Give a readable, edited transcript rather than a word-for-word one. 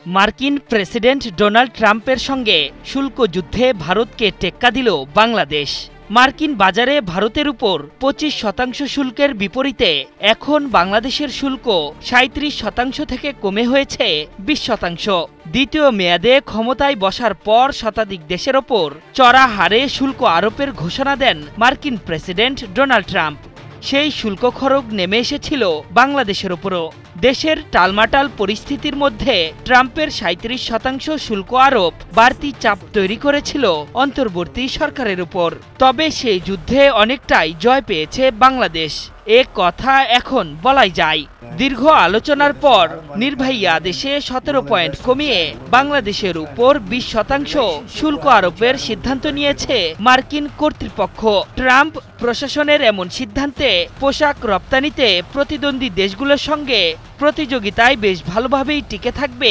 মার্কিন president Donald ট্রাম্পের সঙ্গে শুল্ক যুদ্ধে ভারতকে টেক্কা দিল বাংলাদেশ। মার্কিন বাজারে ভারতের উপর 25% শুল্কের বিপরীতে এখন বাংলাদেশের শুল্ক 37% থেকে কমে হয়েছে 20%। দ্বিতীয় মেয়াদে ক্ষমতায় বসার পর শতাধিক দেশের ওপর চড়া হারে শুল্ক আরোপের ঘোষণা দেন মার্কিন প্রেসিডেন্ট ডোনাল্ড ট্রাম্প। সেই শুল্ক খরগ নেমে এসেছিল বাংলাদেশের উপরও। দেশের টালমাটাল পরিস্থিতির মধ্যে ট্রাম্পের 37% শুল্ক আরোপ বাড়তি চাপ তৈরি করেছিল অন্তর্বর্তী সরকারের উপর। তবে সেই যুদ্ধে অনেকটাই জয় পেয়েছে বাংলাদেশ, এ কথা এখন বলাই যায়। দীর্ঘ আলোচনার পর নির্বাহী আদেশে 17 পয়েন্ট কমিয়ে বাংলাদেশের উপর 20% শুল্ক আরোপের সিদ্ধান্ত নিয়েছে মার্কিন কর্তৃপক্ষ। ট্রাম্প প্রশাসনের এমন সিদ্ধান্তে পোশাক রপ্তানিতে প্রতিদ্বন্দ্বী দেশগুলোর সঙ্গে প্রতিযোগিতায় বেশ ভালোভাবেই টিকে থাকবে